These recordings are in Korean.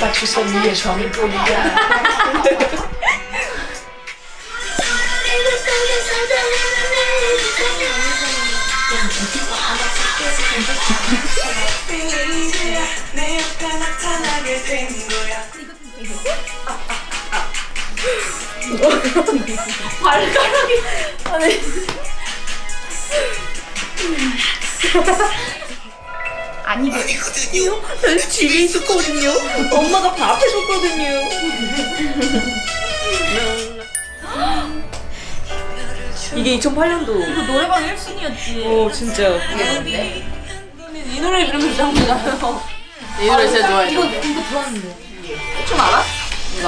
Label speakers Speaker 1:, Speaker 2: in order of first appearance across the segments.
Speaker 1: 맞춰서 위에 점이 보이야. 내 옆에 나타나게 된 거야.
Speaker 2: 발가락이 아니
Speaker 1: 아니거든요.
Speaker 2: 저는 집에 있었거든요. 엄마가 밥 해줬거든요. 이게 2008년도.
Speaker 3: 이거 노래방 1순위였지.
Speaker 2: 어 진짜.
Speaker 3: 이 노래 들으면 이상하잖아요.
Speaker 2: 이 노래 진짜 좋아해.
Speaker 3: 이거 좋았는데.
Speaker 2: 춤 알아? 이거.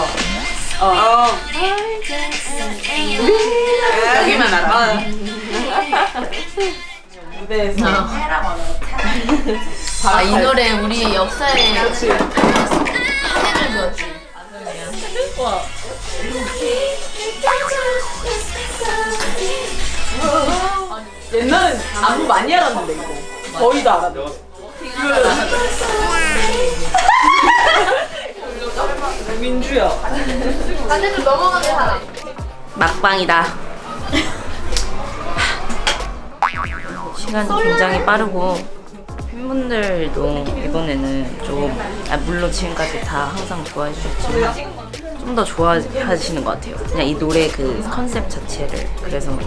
Speaker 2: 여기만 알아. 무대에서.
Speaker 3: 아, 이 노래 우리 역사에 한해를 그었지.
Speaker 2: 와. 옛날엔 안무 많이 알았는데 이거. 거의 다 알았는데. 민주야.
Speaker 3: 다들 좀 넘어가는 사람.
Speaker 4: 막방이다. 시간이 굉장히 빠르고 팬분들도 이번에는 좀 물론 지금까지 다 항상 좋아해 주셨지만 좀 더 좋아하시는 것 같아요. 그냥 이 노래 그 컨셉 자체를. 그래서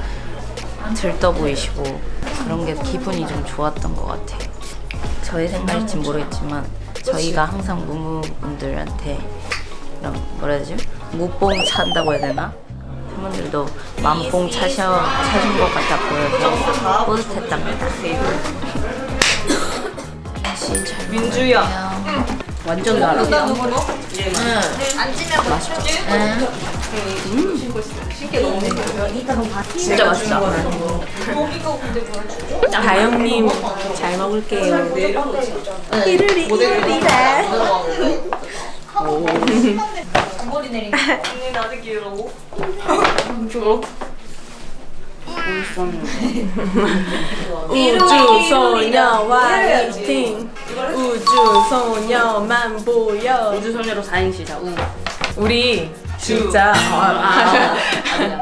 Speaker 4: 들떠 보이시고 그런 게 기분이 좀 좋았던 것 같아요. 저의 생각일진 모르겠지만 저희가 항상 무무분들한테 이런 뭐라 해야 되지? 무뽕 찬다고 해야 되나? 팬분들도 만뽕 차신 것 같아 보여서 뿌듯했답니다.
Speaker 2: 민주야.
Speaker 4: 완전 달아. 진짜 맛있다.
Speaker 2: 다영님 잘 먹을게요. 이르리라.
Speaker 3: 머리 내리는
Speaker 2: 언니 나도 귀여워. 우주소녀와 미팅. 우주소녀만 보여.
Speaker 4: 우주소녀로 4행시다.
Speaker 2: 우리 진짜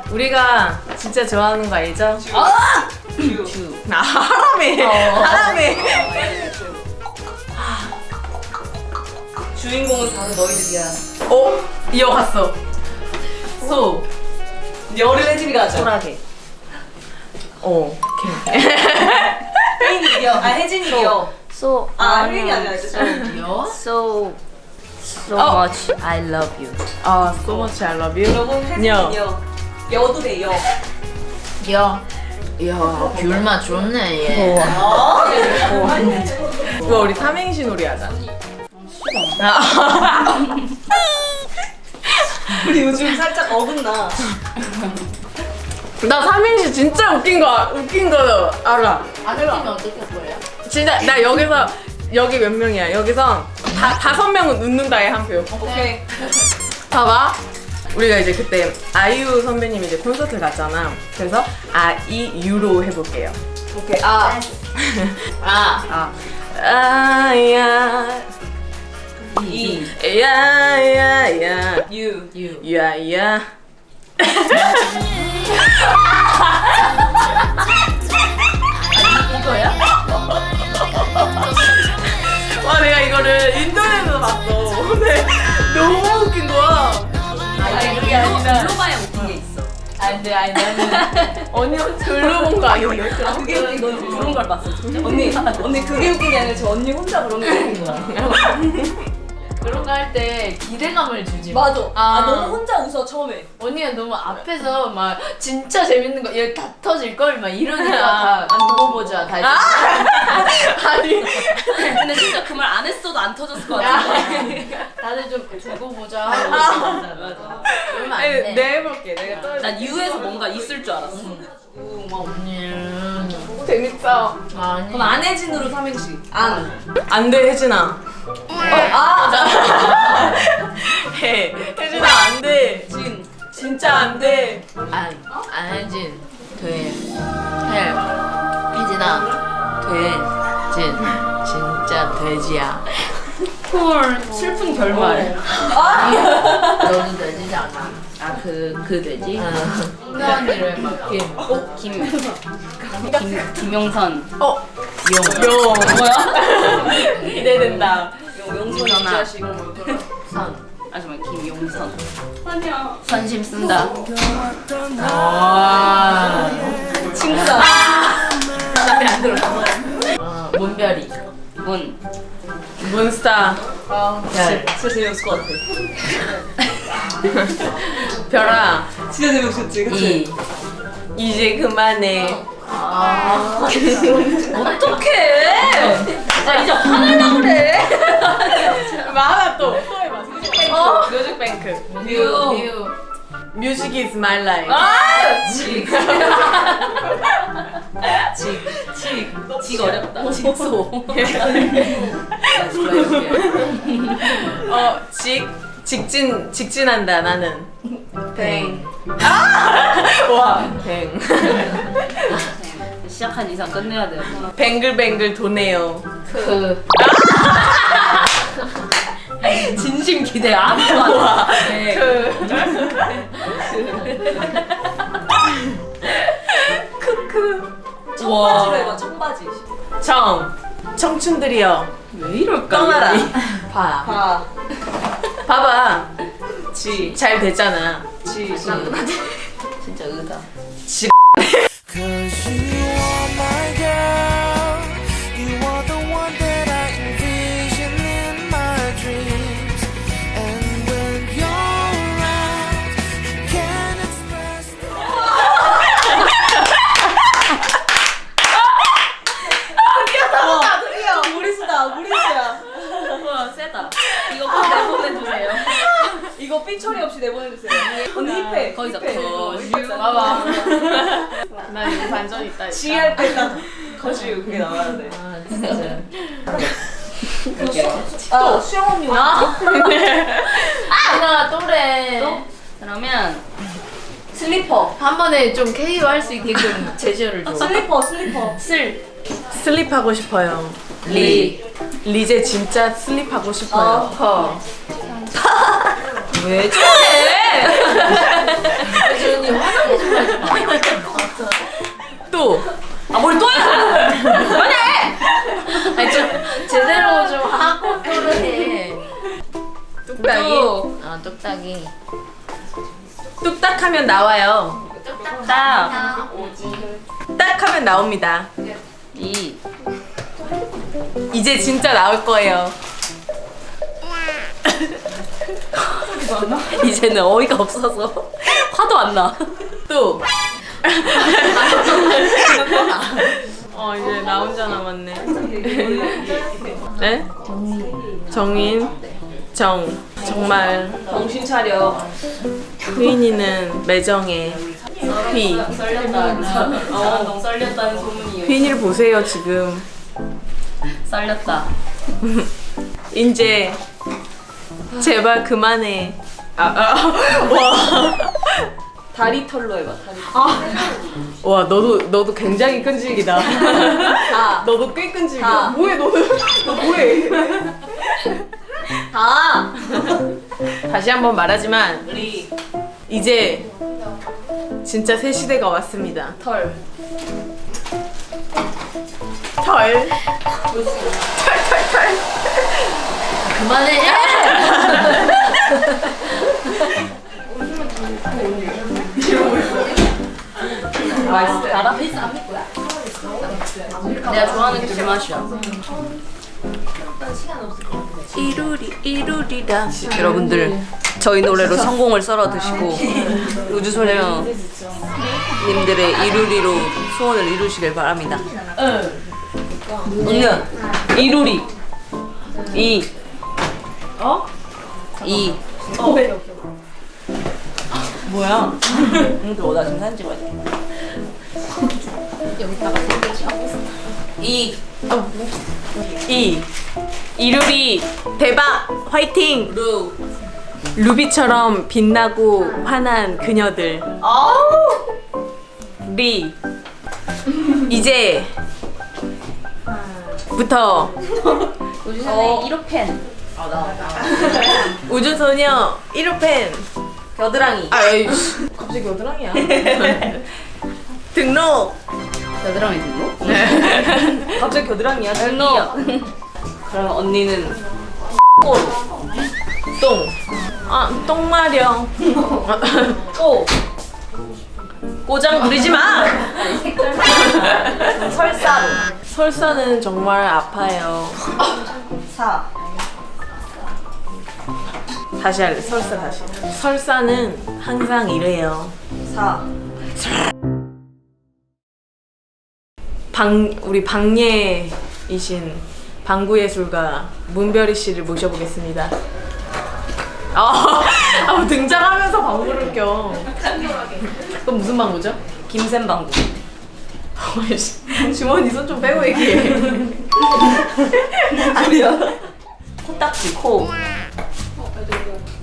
Speaker 2: 우리가 진짜 좋아하는 거 알죠? 하람에 하람에 주인공은 바로 너희들이야. 이어갔어. 소 열을 혜진이가 하자.
Speaker 4: 소라게.
Speaker 2: 오케이. 혜진이 이겨. 혜진이 이겨.
Speaker 4: So
Speaker 2: 혜진이 아니야.
Speaker 4: so much I love you.
Speaker 2: So much I love you.
Speaker 1: 여러분 혜진이 여. 여도 돼 여.
Speaker 3: 야, 귤맛 좋네 얘.
Speaker 2: 그거 우리 삼행시 놀이 하자.
Speaker 1: 우리 요즘 살짝 어긋나.
Speaker 2: 나 삼행시 진짜 웃긴 거 알아.
Speaker 3: 안 웃기면 어떻게 할 거예요?
Speaker 2: 진짜 나 여기 몇 명이야? 여기서 5명은 웃는다에 한 표.
Speaker 1: 오케이.
Speaker 2: 봐봐. 우리가 이제 그때 아이유 선배님이 이제 콘서트 갔잖아. 그래서 아이유로 해볼게요.
Speaker 1: 오케이.
Speaker 2: 아야 야야야
Speaker 1: 유.
Speaker 2: 야야.
Speaker 3: 이거야?
Speaker 2: 와 내가 이거를 인터넷에서 봤어. 근데 너무 웃긴 거야.
Speaker 3: 그게 아니라 글로바에 웃긴 게 있어. 아니 나는
Speaker 2: 언니 글로 본 거 아닌데?
Speaker 1: 그게 웃긴 거지. 그런 걸 봤어. 진짜. 언니 그게 웃긴 게 아니라 저 언니 혼자 그런 게 웃긴 거야.
Speaker 3: 그런 거 할 때 기대감을 주지.
Speaker 1: 맞아.
Speaker 3: 아.
Speaker 1: 너무 혼자 웃어 처음에.
Speaker 3: 언니가 너무 앞에서 막 진짜 재밌는 거 얘 다 터질 걸 막 이러니까 다 두고 보자 다.
Speaker 2: 아니
Speaker 1: 근데 진짜 그 말 안 했어도 안 터졌을 것 같아.
Speaker 3: 다들 좀 두고 보자 하고 있어. 맞아. 그러면 안 돼.
Speaker 2: 내가 해볼게. 내가 또
Speaker 1: 난 유에서 뭔가 있을 줄 알았어.
Speaker 3: 언니.
Speaker 2: 재밌어.
Speaker 3: 아니.
Speaker 1: 그럼 안혜진으로 삼행시.
Speaker 2: 안돼 혜진아. 해 혜진아 안돼. 진짜 안돼.
Speaker 3: 안혜진 혜진아 진짜 돼지야.
Speaker 4: 헐 슬픈 결말.
Speaker 3: 너도 되지 않아?
Speaker 4: 그 돼지?
Speaker 3: 홍대 언니를 막
Speaker 4: 김용선.
Speaker 2: 용.
Speaker 4: 뭐야?
Speaker 2: 기대된다.
Speaker 4: 용선아.
Speaker 3: 선.
Speaker 4: 아줌마 김용선.
Speaker 3: 선심 쓴다.
Speaker 2: 아.
Speaker 1: 친구다.
Speaker 2: 안 들어.
Speaker 3: 문별이.
Speaker 4: 문.
Speaker 2: 문스타.
Speaker 1: 진짜 재미없을 것 같아.
Speaker 2: 별아.
Speaker 1: 진짜 재미없었지, 그치?
Speaker 2: 이제 그만해.
Speaker 1: 어떡해! 아, 이제 화내려고 그래!
Speaker 2: 마마 또 해봐. 뮤직뱅크.
Speaker 3: 뮤.
Speaker 2: 뮤직 is my life.
Speaker 1: 직 어렵다. 직소.
Speaker 2: 직진한다 나는.
Speaker 1: 뱅.
Speaker 2: 와. 뱅.
Speaker 4: 시작한 이상 끝내야 돼요.
Speaker 2: 뱅글뱅글 도네요.
Speaker 3: 그.
Speaker 1: 진심 기대 아무도 안
Speaker 2: 와.
Speaker 1: 해. 청바지로 해봐, 청바지.
Speaker 2: 청춘들이여
Speaker 4: 왜 이럴까?
Speaker 2: 떠나라.
Speaker 3: 봐.
Speaker 1: 봐.
Speaker 2: 봐봐.
Speaker 1: 지.
Speaker 2: 잘 됐잖아.
Speaker 1: 지.
Speaker 4: 진짜 의다.
Speaker 5: Cause you are my girl. You are the one that I envision in my dreams. And when you're around, I can't express.
Speaker 1: 무리수다, 무리수야.
Speaker 4: 우와 세다. 이거 꼭 내보내주세요.
Speaker 1: 이거 삐 처리 없이 내보내주세요. 언니 힙해.
Speaker 4: 거기서
Speaker 1: 힙해.
Speaker 4: 거주.
Speaker 3: 봐봐.
Speaker 2: 나 이거 반전 있다.
Speaker 1: 지할 때딱 거주 그게 나와야 돼. 또 수영 언니 와.
Speaker 3: 나 또래.
Speaker 4: 그러면
Speaker 1: 슬리퍼.
Speaker 3: 한 번에 좀 KO 할 수 있게끔 제시어를 줘.
Speaker 1: 슬리퍼.
Speaker 2: 슬립하고 싶어요. 리제 진짜 슬립하고 싶어요.
Speaker 1: 왜 저래?
Speaker 2: 또
Speaker 1: 뭘 또야?
Speaker 3: 아니 좀 제대로 좀 하고 또래.
Speaker 2: 뚝딱이.
Speaker 3: 뚝딱이.
Speaker 2: 뚝딱하면 나와요.
Speaker 4: 딱.
Speaker 2: 딱 하면 나옵니다. 이제 진짜 나올 거예요.
Speaker 1: 이제는 어이가 없어서 화도 안 나.
Speaker 2: 또. 이제 나 혼자 남았네. 네? 정인. 정말
Speaker 1: 정신 차려.
Speaker 2: 휘인이는 매정해.
Speaker 1: 썰렸다. 너무 썰렸다는 소문이에요.
Speaker 2: 휘인이를 보세요 지금.
Speaker 4: 썰렸다.
Speaker 2: 이제 제발 그만해.
Speaker 1: 다리 털로 해봐. 다리.
Speaker 2: 와 너도 굉장히 끈질기다.
Speaker 1: 다.
Speaker 2: 너도 꽤 끈질겨.
Speaker 1: 다.
Speaker 2: 뭐해 너 뭐해?
Speaker 1: 다.
Speaker 2: 다시 한번 말하지만
Speaker 1: 우리
Speaker 2: 이제 진짜 새 시대가 왔습니다.
Speaker 1: 털.
Speaker 2: 털.
Speaker 3: 그만해.
Speaker 1: 맛있어. 알아?
Speaker 4: 내가 좋아하는 그 맛이야.
Speaker 2: 이루리다.
Speaker 1: 여러분들 저희 노래로 성공을 썰어 드시고 우주소녀 님들의 이루리로 소원을 이루시길 바랍니다. 언니야 이루리 이 뭐야? 너 나 지금 사진 찍어야 돼.
Speaker 3: 여기다가 생각이 하고 있어.
Speaker 2: 이루리 대박 화이팅. 루비처럼 빛나고 환한 그녀들. 리 이제부터
Speaker 4: 우주선의 1호 팬.
Speaker 2: 우주소녀 1호 팬.
Speaker 1: 겨드랑이.
Speaker 2: 아이씨. 갑자기 겨드랑이야. 등록.
Speaker 3: 겨드랑이 등록?
Speaker 1: 갑자기 겨드랑이야. 등록. 그러면 언니는
Speaker 2: 똥. 똥마려.
Speaker 1: 꼬. 꼬장 부리지 마. 설사로.
Speaker 2: 설사는 정말 아파요.
Speaker 1: 사.
Speaker 2: 다시 할래. 설사 다시. 설사는 항상 이래요.
Speaker 1: 사.
Speaker 2: 우리 방예이신 방구예술가 문별이 씨를 모셔보겠습니다. 등장하면서 방구를 껴. 그건 무슨 방구죠?
Speaker 1: 김샘 방구.
Speaker 2: 주머니 손 좀 빼고 얘기해.
Speaker 1: 아니야. 코딱지 코.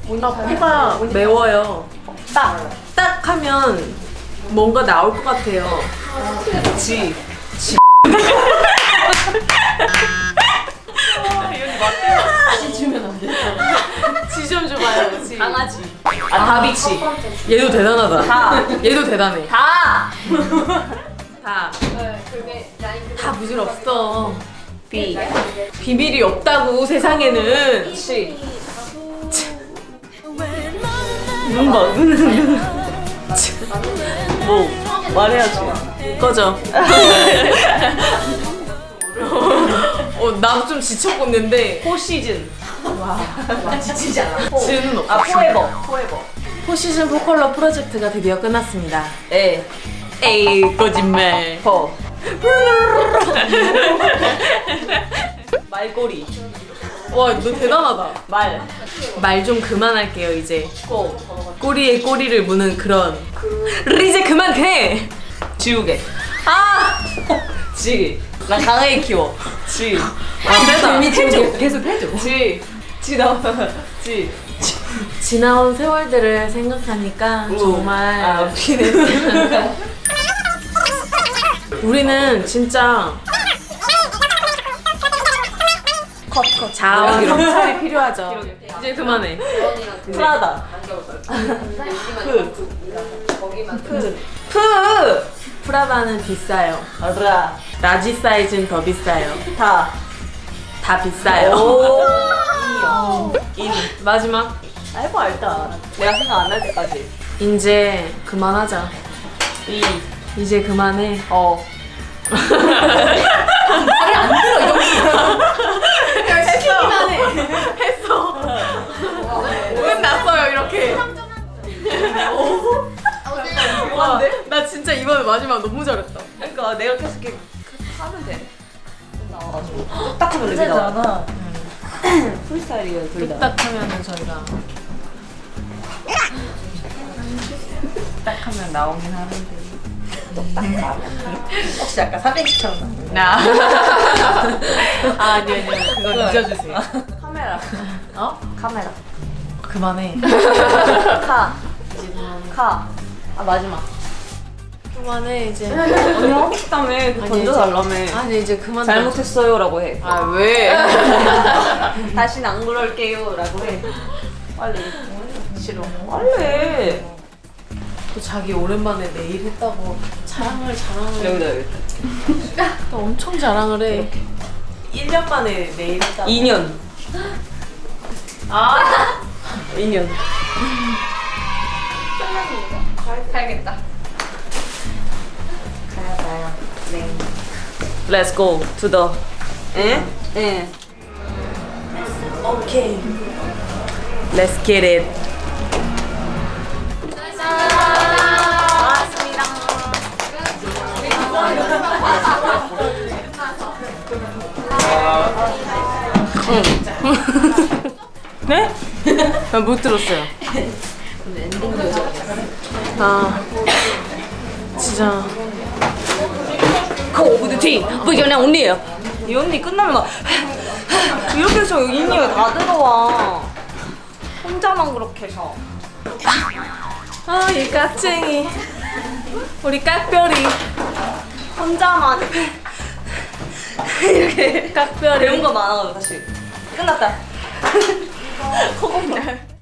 Speaker 2: 코가 매워요. 딱 하면 뭔가 나올 것 같아요.
Speaker 1: 지.
Speaker 2: 지 좀 줘봐요. 지.
Speaker 1: 강아지. 다비치.
Speaker 2: 얘도 대단하다.
Speaker 1: 다.
Speaker 2: 얘도 대단해.
Speaker 1: 다.
Speaker 2: 다. 다 부질없어.
Speaker 1: 비.
Speaker 2: 비밀이 없다고 세상에는.
Speaker 1: 치. 눈 봐. 눈. 뭐 말해야지.
Speaker 2: 꺼져. 나도 좀 지쳤겠는데.
Speaker 1: 포시즌.
Speaker 3: 지치지 않아.
Speaker 2: 지는 없어.
Speaker 1: 포에버. 포에버.
Speaker 2: 포시즌 포컬러 프로젝트가 드디어 끝났습니다.
Speaker 1: 에.
Speaker 2: 에이 거짓말.
Speaker 1: 퍼. 말꼬리.
Speaker 2: 와 너 대단하다.
Speaker 1: 말.
Speaker 2: 말 좀 그만할게요 이제.
Speaker 1: 꼬.
Speaker 2: 꼬리에 꼬리를 무는 그런. 이제 그만해.
Speaker 1: 지우개. 지. 난 강하게 키워. 지.
Speaker 2: 세다.
Speaker 3: 계속 해줘.
Speaker 1: 지. 지 나와. 지.
Speaker 2: 지나온 세월들을 생각하니까 정말
Speaker 1: 웃기네.
Speaker 2: 우리는 진짜 자아 성찰이 필요하죠. 이제 그만해.
Speaker 1: 프라다. 프.
Speaker 2: 프라다는 비싸요.
Speaker 1: 라.
Speaker 2: 라지 사이즈는 더 비싸요.
Speaker 1: 다.
Speaker 2: 다 비싸요.
Speaker 1: 오. 인.
Speaker 2: 마지막.
Speaker 1: 해봐 일단. 내가 생각 안 날 때까지.
Speaker 2: 이제 그만하자.
Speaker 1: 이.
Speaker 2: 이제 그만해.
Speaker 1: 어.
Speaker 2: 했어. 끝났어요 이렇게. 와, 나 진짜 이번에 마지막 너무 잘했다.
Speaker 1: 그러니까 내가 계속 이렇게 하면 돼. 나와가지고. 딱 하면 랩이 나와. 프리스타일이에요 둘 다.
Speaker 2: 딱 하면은 저희가 딱 하면 나오긴 하는데.
Speaker 1: 혹시 약간 300처럼
Speaker 2: 나. 아니요 그거 잊어주세요.
Speaker 1: 카메라.
Speaker 2: 어?
Speaker 1: 카메라.
Speaker 2: 그만해.
Speaker 1: 카. 마지막.
Speaker 2: 그만해 이제.
Speaker 1: 언니 하고 싶다며. 그거 던져달라며.
Speaker 2: 아니 이제 그만.
Speaker 1: 잘못했어요라고 해.
Speaker 2: 아 왜?
Speaker 1: 다시는 안 그럴게요라고 해. 빨리. 싫어. 빨리 해.
Speaker 2: 또 자기 오랜만에 네일 했다고 자랑을.
Speaker 1: 여기다.
Speaker 2: 또 엄청 자랑을 해. 1년 만에 네일 했다고.
Speaker 1: 2년. 2년.
Speaker 3: 가야겠다.
Speaker 1: 가요. 네. Let's go to the. 에? 예.
Speaker 2: 오케이. Let's get it. 네? 못 들었어요. 진짜.
Speaker 1: 그 오브드티. 뭐 그냥 언니예요. 이 언니 끝나면 막 이렇게 해서 인이가 다 들어와. 혼자만 그렇게 해서.
Speaker 2: 이 깍쟁이. 우리 깍별이.
Speaker 1: 혼자만 이렇게
Speaker 2: 깍별이.
Speaker 1: 배운 거 많아가지고 다시 끝났다. 허공달.